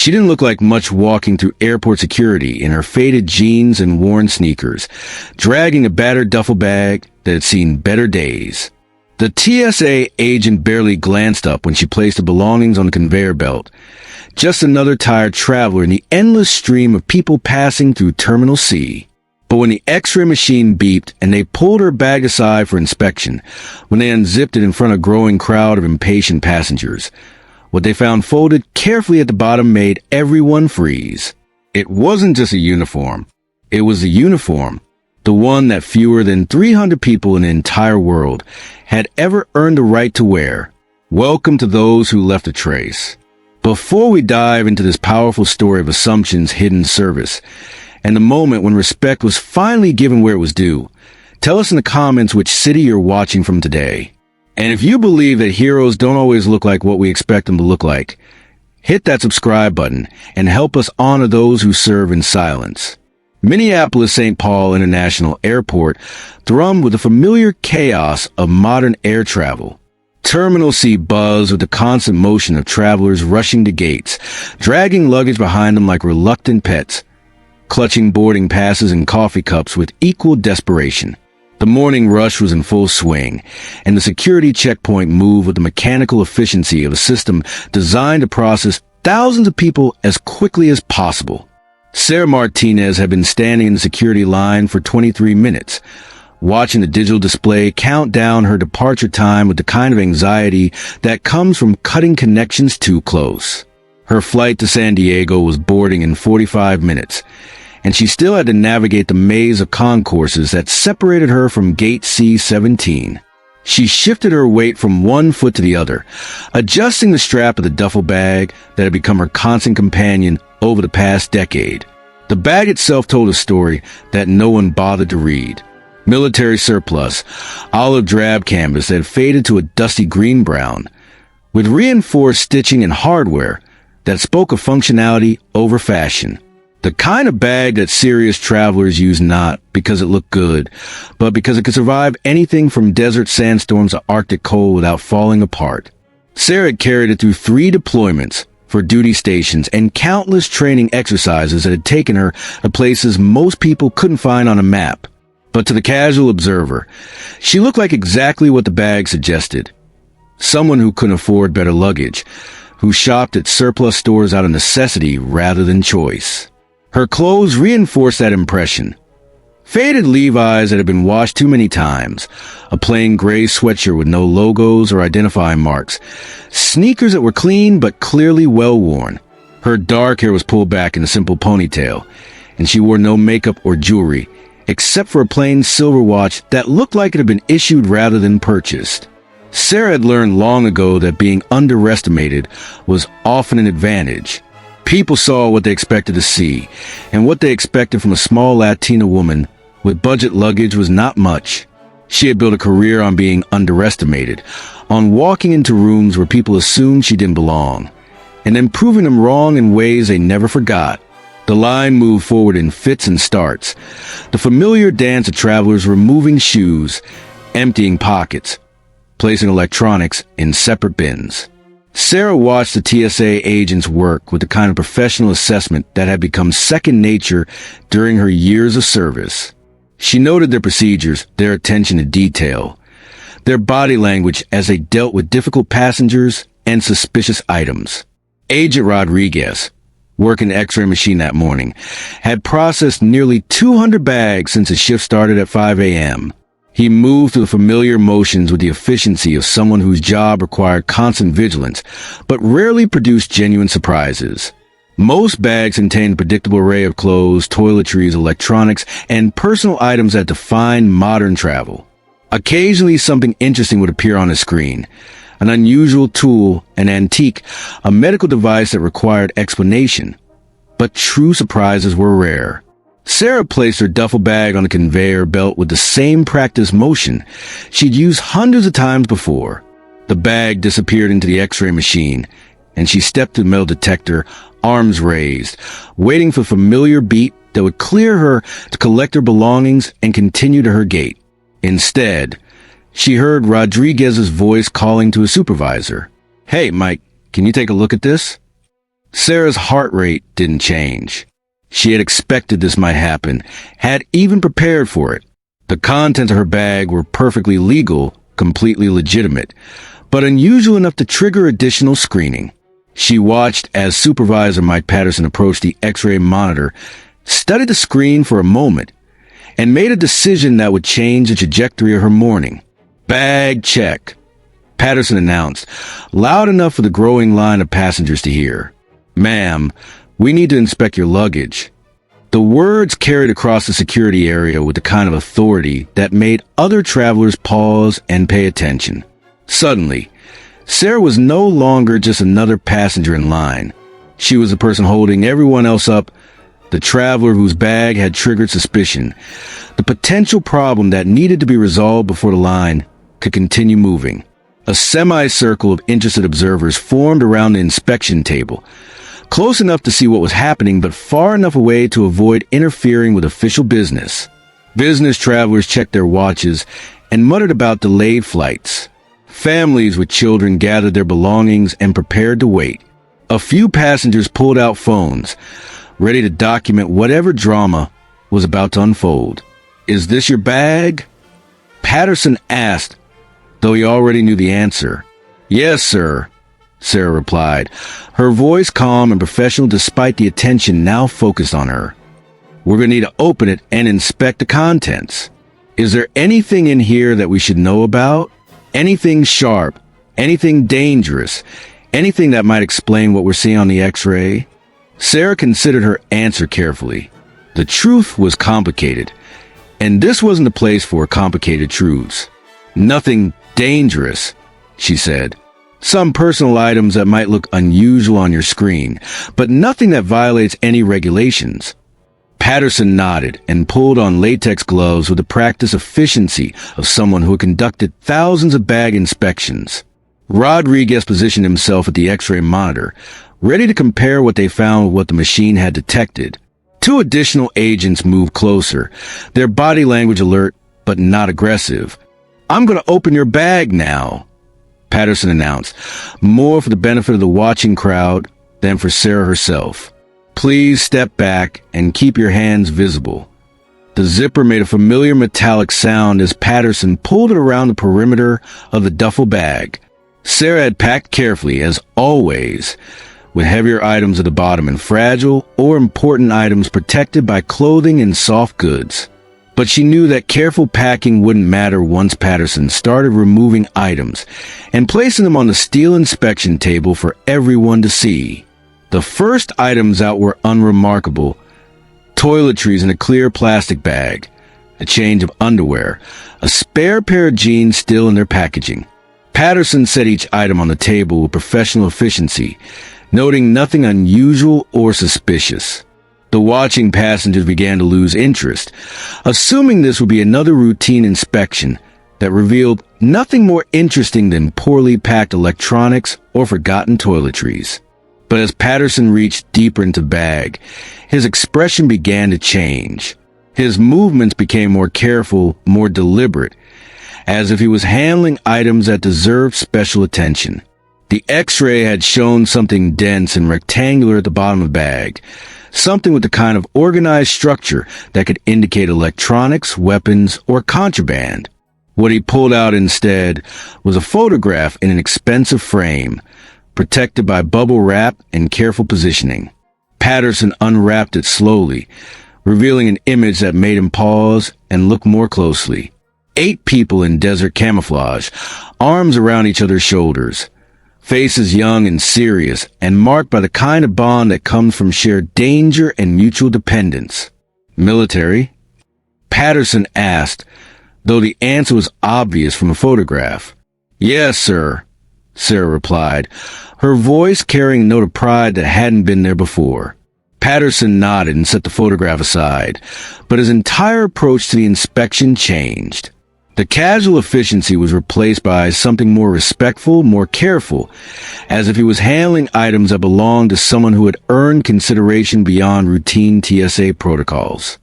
She didn't look like much walking through airport security in her faded jeans and worn sneakers, dragging a battered duffel bag that had seen better days. The TSA agent barely glanced up when she placed the belongings on the conveyor belt. Just another tired traveler in the endless stream of people passing through Terminal C. But when the X-ray machine beeped and they pulled her bag aside for inspection, when they unzipped it in front of a growing crowd of impatient passengers, what they found folded carefully at the bottom made everyone freeze. It wasn't just a uniform. It was the uniform, the one that fewer than 300 people in the entire world had ever earned the right to wear. Welcome to those who left a trace. Before we dive into this powerful story of Assumption's hidden service, and the moment when respect was finally given where it was due, tell us in the comments which city you're watching from today. And if you believe that heroes don't always look like what we expect them to look like, hit that subscribe button and help us honor those who serve in silence. Minneapolis-St. Paul International Airport thrummed with the familiar chaos of modern air travel. Terminal C buzzed with the constant motion of travelers rushing to gates, dragging luggage behind them like reluctant pets, clutching boarding passes and coffee cups with equal desperation. The morning rush was in full swing, and the security checkpoint moved with the mechanical efficiency of a system designed to process thousands of people as quickly as possible. Sarah Martinez had been standing in the security line for 23 minutes, watching the digital display count down her departure time with the kind of anxiety that comes from cutting connections too close. Her flight to San Diego was boarding in 45 minutes, and she still had to navigate the maze of concourses that separated her from gate C-17. She shifted her weight from one foot to the other, adjusting the strap of the duffel bag that had become her constant companion over the past decade. The bag itself told a story that no one bothered to read. Military surplus, olive drab canvas that had faded to a dusty green-brown, with reinforced stitching and hardware that spoke of functionality over fashion. The kind of bag that serious travelers use not because it looked good, but because it could survive anything from desert sandstorms to Arctic cold without falling apart. Sarah had carried it through 3 deployments for duty stations and countless training exercises that had taken her to places most people couldn't find on a map. But to the casual observer, she looked like exactly what the bag suggested. Someone who couldn't afford better luggage, who shopped at surplus stores out of necessity rather than choice. Her clothes reinforced that impression. Faded Levi's that had been washed too many times, a plain gray sweatshirt with no logos or identifying marks, sneakers that were clean but clearly well-worn. Her dark hair was pulled back in a simple ponytail, and she wore no makeup or jewelry, except for a plain silver watch that looked like it had been issued rather than purchased. Sarah had learned long ago that being underestimated was often an advantage. People saw what they expected to see, and what they expected from a small Latina woman with budget luggage was not much. She had built a career on being underestimated, on walking into rooms where people assumed she didn't belong, and then proving them wrong in ways they never forgot. The line moved forward in fits and starts, the familiar dance of travelers removing shoes, emptying pockets, placing electronics in separate bins. Sarah watched the TSA agents work with the kind of professional assessment that had become second nature during her years of service. She noted their procedures, their attention to detail, their body language as they dealt with difficult passengers and suspicious items. Agent Rodriguez, working the X-ray machine that morning, had processed nearly 200 bags since his shift started at 5 a.m. He moved through the familiar motions with the efficiency of someone whose job required constant vigilance, but rarely produced genuine surprises. Most bags contained a predictable array of clothes, toiletries, electronics, and personal items that define modern travel. Occasionally, something interesting would appear on the screen. An unusual tool, an antique, a medical device that required explanation. But true surprises were rare. Sarah placed her duffel bag on the conveyor belt with the same practice motion she'd used hundreds of times before. The bag disappeared into the X-ray machine, and she stepped to the metal detector, arms raised, waiting for a familiar beat that would clear her to collect her belongings and continue to her gate. Instead, she heard Rodriguez's voice calling to his supervisor. "Hey, Mike, can you take a look at this?" Sarah's heart rate didn't change. She had expected this might happen, had even prepared for it. The contents of her bag were perfectly legal, completely legitimate, but unusual enough to trigger additional screening. She watched as Supervisor Mike Patterson approached the X-ray monitor, studied the screen for a moment, and made a decision that would change the trajectory of her morning. "Bag check," Patterson announced, loud enough for the growing line of passengers to hear. "Ma'am, we need to inspect your luggage." The words carried across the security area with the kind of authority that made other travelers pause and pay attention. Suddenly, Sarah was no longer just another passenger in line. She was the person holding everyone else up, the traveler whose bag had triggered suspicion, the potential problem that needed to be resolved before the line could continue moving. A semicircle of interested observers formed around the inspection table, close enough to see what was happening but far enough away to avoid interfering with official business. Business travelers checked their watches and muttered about delayed flights. Families with children gathered their belongings and prepared to wait. A few passengers pulled out phones, ready to document whatever drama was about to unfold. "Is this your bag?" Patterson asked, though he already knew the answer. "Yes, sir," Sarah replied, her voice calm and professional despite the attention now focused on her. "We're going to need to open it and inspect the contents. Is there anything in here that we should know about? Anything sharp? Anything dangerous? Anything that might explain what we're seeing on the X-ray?" Sarah considered her answer carefully. The truth was complicated, and this wasn't the place for complicated truths. "Nothing dangerous," she said. "Some personal items that might look unusual on your screen, but nothing that violates any regulations." Patterson nodded and pulled on latex gloves with the practiced efficiency of someone who had conducted thousands of bag inspections. Rodriguez positioned himself at the X-ray monitor, ready to compare what they found with what the machine had detected. Two additional agents moved closer, their body language alert but not aggressive. "I'm going to open your bag now," Patterson announced, more for the benefit of the watching crowd than for Sarah herself. "Please step back and keep your hands visible." The zipper made a familiar metallic sound as Patterson pulled it around the perimeter of the duffel bag. Sarah had packed carefully, as always, with heavier items at the bottom and fragile or important items protected by clothing and soft goods. But she knew that careful packing wouldn't matter once Patterson started removing items and placing them on the steel inspection table for everyone to see. The first items out were unremarkable. Toiletries in a clear plastic bag, a change of underwear, a spare pair of jeans still in their packaging. Patterson set each item on the table with professional efficiency, noting nothing unusual or suspicious. The watching passengers began to lose interest, assuming this would be another routine inspection that revealed nothing more interesting than poorly packed electronics or forgotten toiletries. But as Patterson reached deeper into the bag, his expression began to change. His movements became more careful, more deliberate, as if he was handling items that deserved special attention. The X-ray had shown something dense and rectangular at the bottom of the bag, something with the kind of organized structure that could indicate electronics, weapons, or contraband. What he pulled out instead was a photograph in an expensive frame, protected by bubble wrap and careful positioning. Patterson unwrapped it slowly, revealing an image that made him pause and look more closely. 8 people in desert camouflage, arms around each other's shoulders, faces young and serious and marked by the kind of bond that comes from shared danger and mutual dependence. "Military?" Patterson asked, though the answer was obvious from a photograph. "Yes, sir," Sarah replied, her voice carrying a note of pride that hadn't been there before. Patterson nodded and set the photograph aside, but his entire approach to the inspection changed. The casual efficiency was replaced by something more respectful, more careful, as if he was handling items that belonged to someone who had earned consideration beyond routine TSA protocols.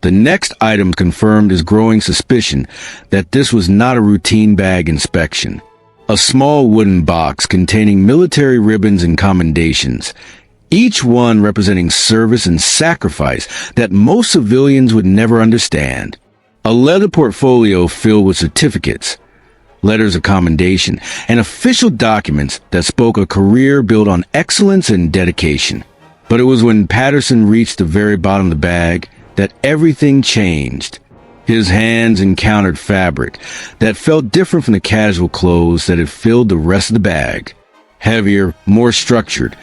The next item confirmed his growing suspicion that this was not a routine bag inspection. A small wooden box containing military ribbons and commendations, each one representing service and sacrifice that most civilians would never understand. A leather portfolio filled with certificates, letters of commendation, and official documents that spoke a career built on excellence and dedication. But it was when Patterson reached the very bottom of the bag that everything changed. His hands encountered fabric that felt different from the casual clothes that had filled the rest of the bag. Heavier, more structured,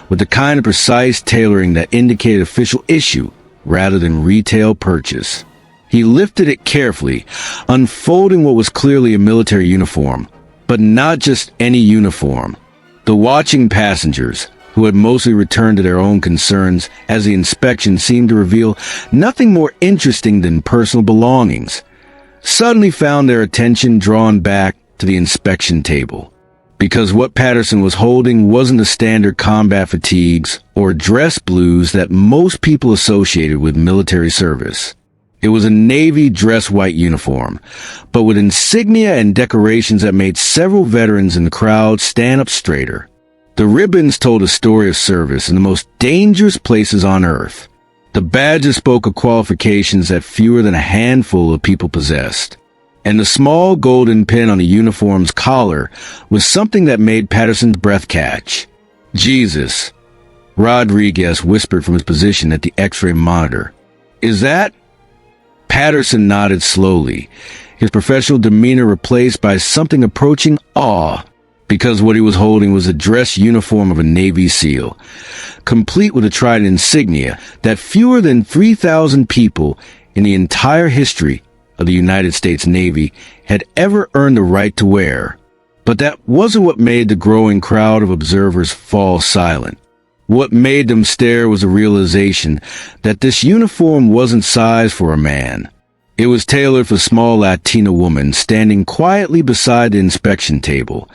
with the kind of precise tailoring that indicated official issue rather than retail purchase. He lifted it carefully, unfolding what was clearly a military uniform, but not just any uniform. The watching passengers, who had mostly returned to their own concerns as the inspection seemed to reveal nothing more interesting than personal belongings, suddenly found their attention drawn back to the inspection table. Because what Patterson was holding wasn't the standard combat fatigues or dress blues that most people associated with military service. It was a Navy dress white uniform, but with insignia and decorations that made several veterans in the crowd stand up straighter. The ribbons told a story of service in the most dangerous places on Earth. The badges spoke of qualifications that fewer than a handful of people possessed. And the small golden pin on the uniform's collar was something that made Patterson's breath catch. "Jesus," Rodriguez whispered from his position at the X-ray monitor. "Is that?" Patterson nodded slowly, his professional demeanor replaced by something approaching awe, because what he was holding was the dress uniform of a Navy SEAL, complete with a Trident insignia that fewer than 3,000 people in the entire history of the United States Navy had ever earned the right to wear. But that wasn't what made the growing crowd of observers fall silent. What made them stare was the realization that this uniform wasn't sized for a man. It was tailored for a small Latina woman standing quietly beside the inspection table,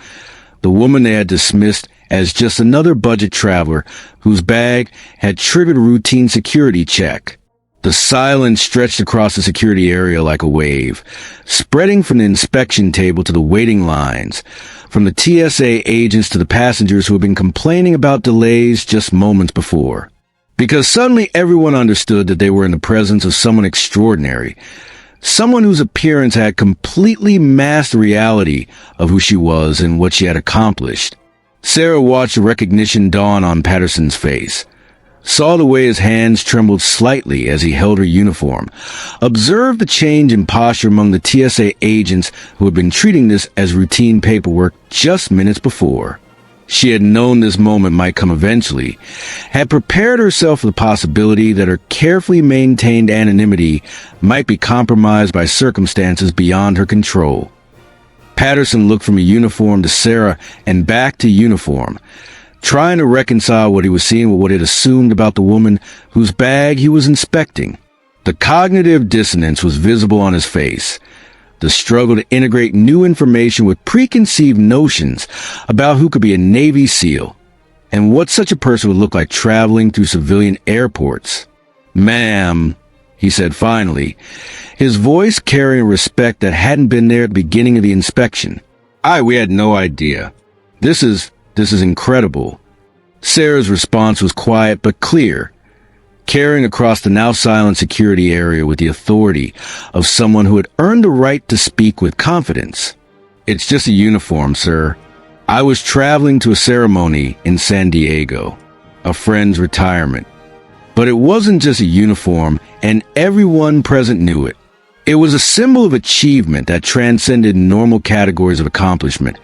the woman they had dismissed as just another budget traveler whose bag had triggered a routine security check. The silence stretched across the security area like a wave, spreading from the inspection table to the waiting lines, from the TSA agents to the passengers who had been complaining about delays just moments before. Because suddenly everyone understood that they were in the presence of someone extraordinary, someone whose appearance had completely masked the reality of who she was and what she had accomplished. Sarah watched the recognition dawn on Patterson's face, saw the way his hands trembled slightly as he held her uniform, observed the change in posture among the TSA agents who had been treating this as routine paperwork just minutes before. She had known this moment might come eventually, had prepared herself for the possibility that her carefully maintained anonymity might be compromised by circumstances beyond her control. Patterson looked from a uniform to Sarah and back to uniform, trying to reconcile what he was seeing with what he had assumed about the woman whose bag he was inspecting. The cognitive dissonance was visible on his face, the struggle to integrate new information with preconceived notions about who could be a Navy SEAL, and what such a person would look like traveling through civilian airports. "Ma'am," he said finally, his voice carrying respect that hadn't been there at the beginning of the inspection. We had no idea. This is incredible." Sarah's response was quiet but clear, carrying across the now silent security area with the authority of someone who had earned the right to speak with confidence. "It's just a uniform, sir. I was traveling to a ceremony in San Diego, a friend's retirement. But it wasn't just a uniform, and everyone present knew it. It was a symbol of achievement that transcended normal categories of accomplishment,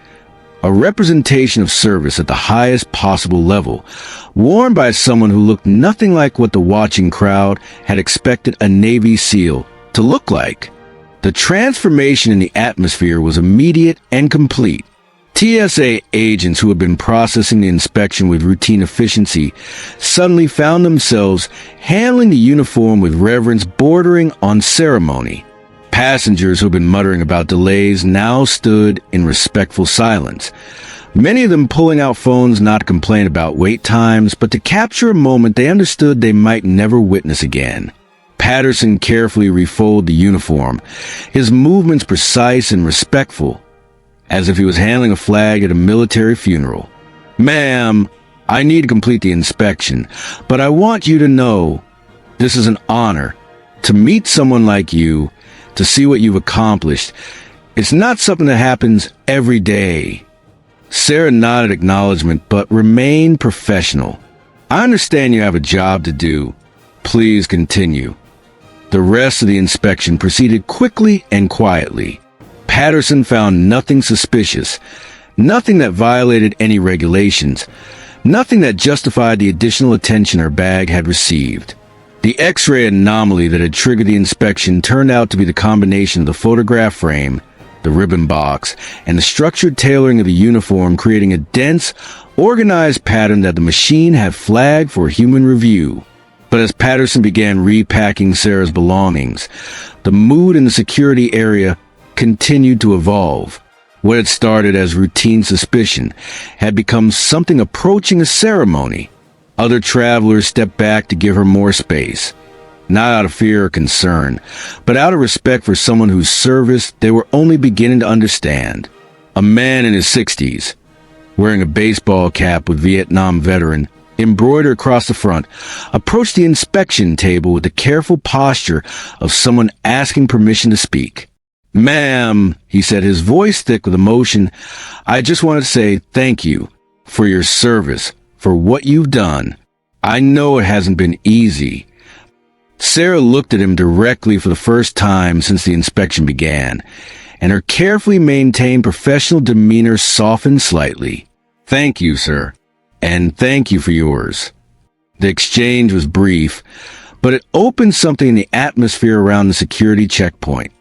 a representation of service at the highest possible level, worn by someone who looked nothing like what the watching crowd had expected a Navy SEAL to look like. The transformation in the atmosphere was immediate and complete. TSA agents who had been processing the inspection with routine efficiency suddenly found themselves handling the uniform with reverence bordering on ceremony. Passengers who had been muttering about delays now stood in respectful silence, many of them pulling out phones not to complain about wait times, but to capture a moment they understood they might never witness again. Patterson carefully refolded the uniform, his movements precise and respectful, as if he was handling a flag at a military funeral. "Ma'am," I need to complete the inspection, but I want you to know this is an honor. To meet someone like you, to see what you've accomplished, it's not something that happens every day." Sarah nodded acknowledgement, but remained professional. "I understand you have a job to do. Please continue." The rest of the inspection proceeded quickly and quietly. Patterson found nothing suspicious, nothing that violated any regulations, nothing that justified the additional attention her bag had received. The X-ray anomaly that had triggered the inspection turned out to be the combination of the photograph frame, the ribbon box, and the structured tailoring of the uniform, creating a dense, organized pattern that the machine had flagged for human review. But as Patterson began repacking Sarah's belongings, the mood in the security area continued to evolve. What had started as routine suspicion had become something approaching a ceremony. Other travelers stepped back to give her more space, not out of fear or concern, but out of respect for someone whose service they were only beginning to understand. A man in his 60s, wearing a baseball cap with Vietnam veteran embroidered across the front, approached the inspection table with the careful posture of someone asking permission to speak. "Ma'am," he said, his voice thick with emotion, "I just wanted to say thank you for your service, for what you've done. I know it hasn't been easy." Sarah looked at him directly for the first time since the inspection began, and her carefully maintained professional demeanor softened slightly. "Thank you, sir. And thank you for yours." The exchange was brief, but it opened something in the atmosphere around the security checkpoint.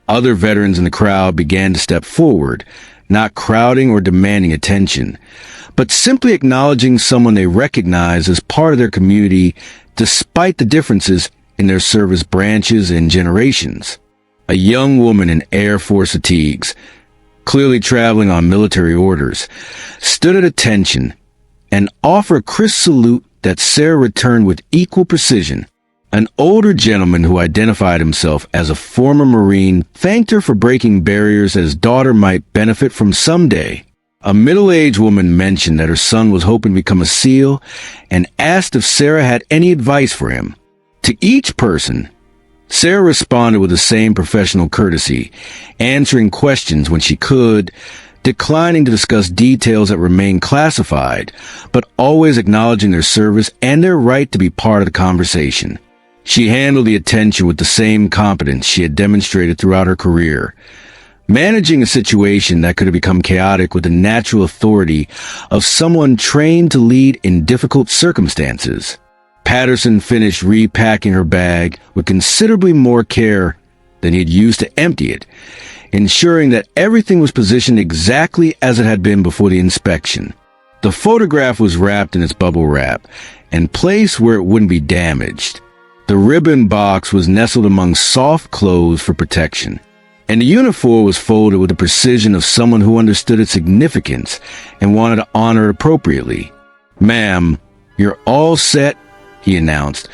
Other veterans in the crowd began to step forward, not crowding or demanding attention, but simply acknowledging someone they recognized as part of their community despite the differences in their service branches and generations. A young woman in Air Force fatigues, clearly traveling on military orders, stood at attention and offered a crisp salute that Sarah returned with equal precision. An older gentleman who identified himself as a former Marine thanked her for breaking barriers that his daughter might benefit from someday. A middle-aged woman mentioned that her son was hoping to become a SEAL and asked if Sarah had any advice for him. To each person, Sarah responded with the same professional courtesy, answering questions when she could, declining to discuss details that remained classified, but always acknowledging their service and their right to be part of the conversation. She handled the attention with the same competence she had demonstrated throughout her career, managing a situation that could have become chaotic with the natural authority of someone trained to lead in difficult circumstances. Patterson finished repacking her bag with considerably more care than he had used to empty it, ensuring that everything was positioned exactly as it had been before the inspection. The photograph was wrapped in its bubble wrap and placed where it wouldn't be damaged. The ribbon box was nestled among soft clothes for protection, and the uniform was folded with the precision of someone who understood its significance and wanted to honor it appropriately. "Ma'am, you're all set," he announced,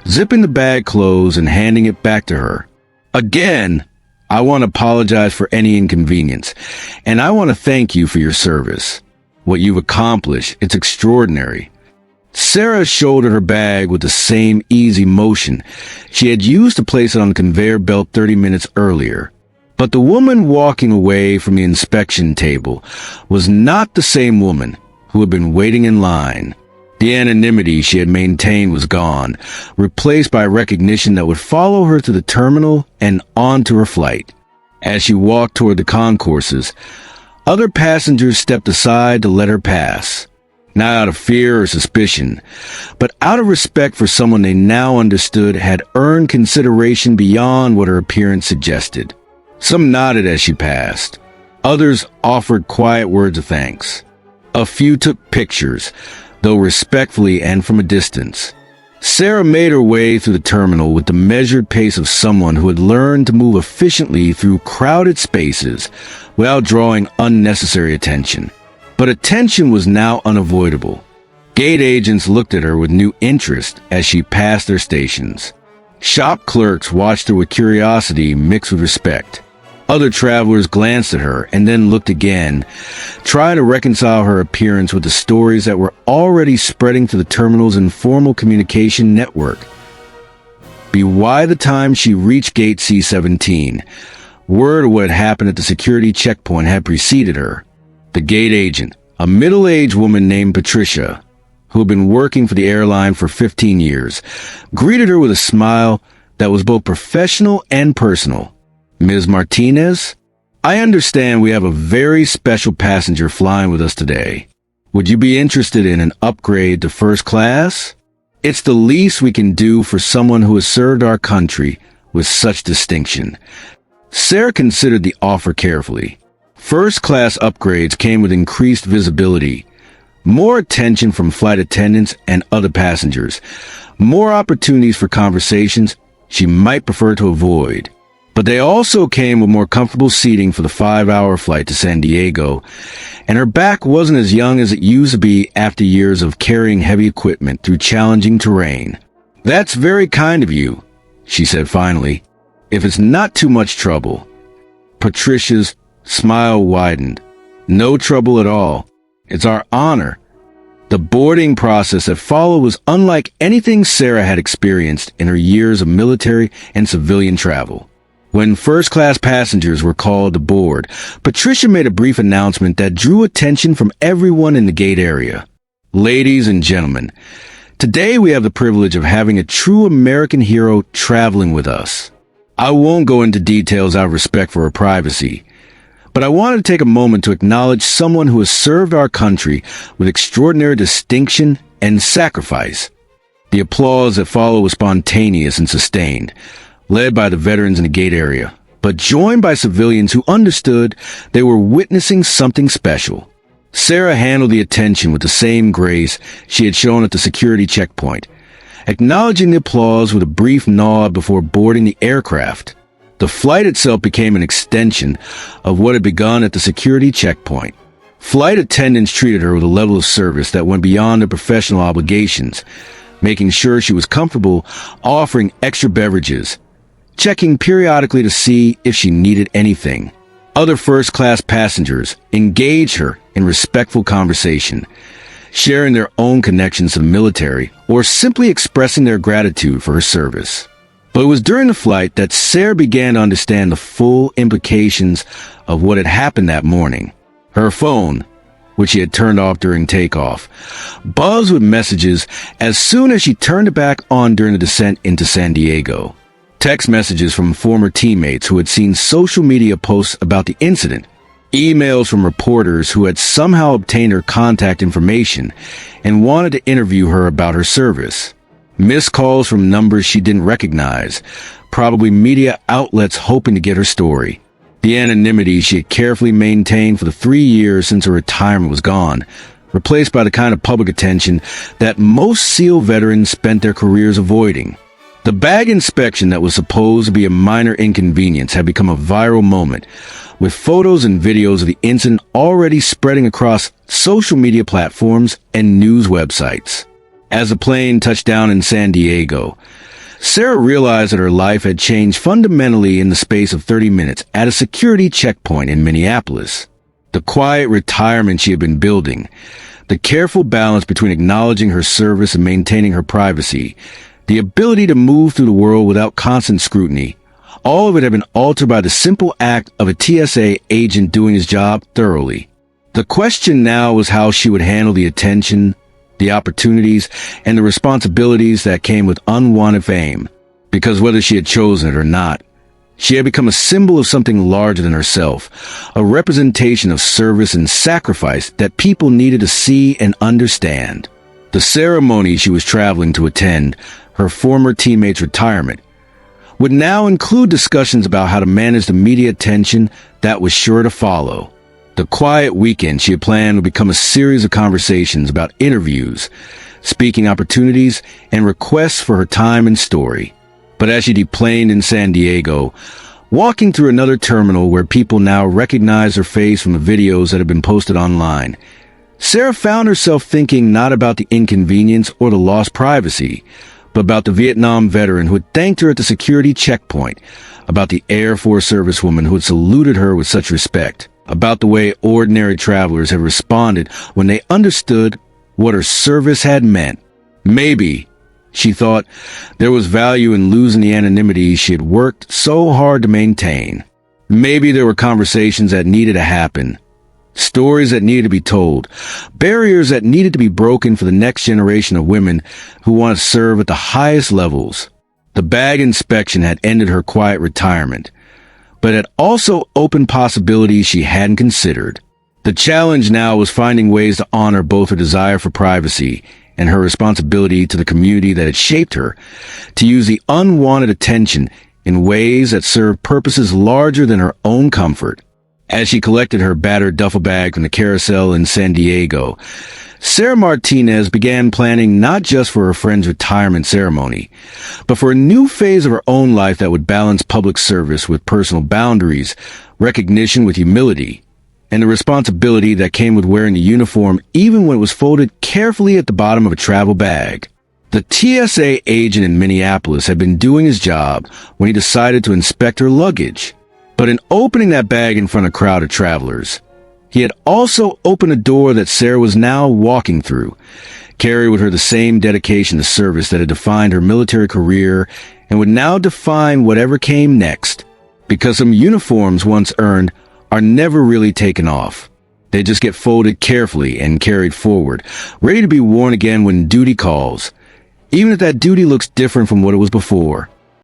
zipping the bag closed and handing it back to her. "Again, I want to apologize for any inconvenience, and I want to thank you for your service. What you've accomplished, it's extraordinary." Sarah shouldered her bag with the same easy motion she had used to place it on the conveyor belt 30 minutes earlier. But the woman walking away from the inspection table was not the same woman who had been waiting in line. The anonymity she had maintained was gone, replaced by a recognition that would follow her to the terminal and on to her flight. As she walked toward the concourses, other passengers stepped aside to let her pass, not out of fear or suspicion, but out of respect for someone they now understood had earned consideration beyond what her appearance suggested. Some nodded as she passed. Others offered quiet words of thanks. A few took pictures, though respectfully and from a distance. Sarah made her way through the terminal with the measured pace of someone who had learned to move efficiently through crowded spaces without drawing unnecessary attention. But attention was now unavoidable. Gate agents looked at her with new interest as she passed their stations. Shop clerks watched her with curiosity mixed with respect. Other travelers glanced at her and then looked again, trying to reconcile her appearance with the stories that were already spreading to the terminal's informal communication network. By the time she reached gate C-17, word of what had happened at the security checkpoint had preceded her. The gate agent, a middle-aged woman named Patricia, who had been working for the airline for 15 years, greeted her with a smile that was both professional and personal. "Ms. Martinez, I understand we have a very special passenger flying with us today. Would you be interested in an upgrade to first class? It's the least we can do for someone who has served our country with such distinction." Sarah considered the offer carefully. First-class upgrades came with increased visibility, more attention from flight attendants and other passengers, more opportunities for conversations she might prefer to avoid. But they also came with more comfortable seating for the 5-hour flight to San Diego, and her back wasn't as young as it used to be after years of carrying heavy equipment through challenging terrain. "That's very kind of you," she said finally. "If it's not too much trouble." Patricia's smile widened. "No trouble at all. It's our honor." The boarding process that followed was unlike anything Sarah had experienced in her years of military and civilian travel. When first-class passengers were called aboard, Patricia made a brief announcement that drew attention from everyone in the gate area. "Ladies and gentlemen, today we have the privilege of having a true American hero traveling with us. I won't go into details out of respect for her privacy, but I wanted to take a moment to acknowledge someone who has served our country with extraordinary distinction and sacrifice." The applause that followed was spontaneous and sustained, led by the veterans in the gate area, but joined by civilians who understood they were witnessing something special. Sarah handled the attention with the same grace she had shown at the security checkpoint, acknowledging the applause with a brief nod before boarding the aircraft. The flight itself became an extension of what had begun at the security checkpoint. Flight attendants treated her with a level of service that went beyond their professional obligations, making sure she was comfortable, offering extra beverages, checking periodically to see if she needed anything. Other first-class passengers engaged her in respectful conversation, sharing their own connections to the military or simply expressing their gratitude for her service. But it was during the flight that Sarah began to understand the full implications of what had happened that morning. Her phone, which she had turned off during takeoff, buzzed with messages as soon as she turned it back on during the descent into San Diego. Text messages from former teammates who had seen social media posts about the incident, emails from reporters who had somehow obtained her contact information and wanted to interview her about her service. Missed calls from numbers she didn't recognize, probably media outlets hoping to get her story. The anonymity she had carefully maintained for the 3 years since her retirement was gone, replaced by the kind of public attention that most SEAL veterans spent their careers avoiding. The bag inspection that was supposed to be a minor inconvenience had become a viral moment, with photos and videos of the incident already spreading across social media platforms and news websites. As the plane touched down in San Diego, Sarah realized that her life had changed fundamentally in the space of 30 minutes at a security checkpoint in Minneapolis. The quiet retirement she had been building, the careful balance between acknowledging her service and maintaining her privacy, the ability to move through the world without constant scrutiny, all of it had been altered by the simple act of a TSA agent doing his job thoroughly. The question now was how she would handle the attention, the opportunities, and the responsibilities that came with unwanted fame. Because whether she had chosen it or not, she had become a symbol of something larger than herself, a representation of service and sacrifice that people needed to see and understand. The ceremony she was traveling to attend, her former teammate's retirement, would now include discussions about how to manage the media attention that was sure to follow. The quiet weekend she had planned would become a series of conversations about interviews, speaking opportunities, and requests for her time and story. But as she deplaned in San Diego, walking through another terminal where people now recognized her face from the videos that had been posted online, Sarah found herself thinking not about the inconvenience or the lost privacy, but about the Vietnam veteran who had thanked her at the security checkpoint, about the Air Force servicewoman who had saluted her with such respect, about the way ordinary travelers had responded when they understood what her service had meant. Maybe, she thought, there was value in losing the anonymity she had worked so hard to maintain. Maybe there were conversations that needed to happen, stories that needed to be told, barriers that needed to be broken for the next generation of women who want to serve at the highest levels. The bag inspection had ended her quiet retirement, but had also opened possibilities she hadn't considered. The challenge now was finding ways to honor both her desire for privacy and her responsibility to the community that had shaped her, to use the unwanted attention in ways that served purposes larger than her own comfort. As she collected her battered duffel bag from the carousel in San Diego, Sarah Martinez began planning not just for her friend's retirement ceremony, but for a new phase of her own life that would balance public service with personal boundaries, recognition with humility, and the responsibility that came with wearing the uniform even when it was folded carefully at the bottom of a travel bag. The TSA agent in Minneapolis had been doing his job when he decided to inspect her luggage. But in opening that bag in front of a crowd of travelers, he had also opened a door that Sarah was now walking through, carried with her the same dedication to service that had defined her military career and would now define whatever came next. Because some uniforms once earned are never really taken off. They just get folded carefully and carried forward, ready to be worn again when duty calls, even if that duty looks different from what it was before.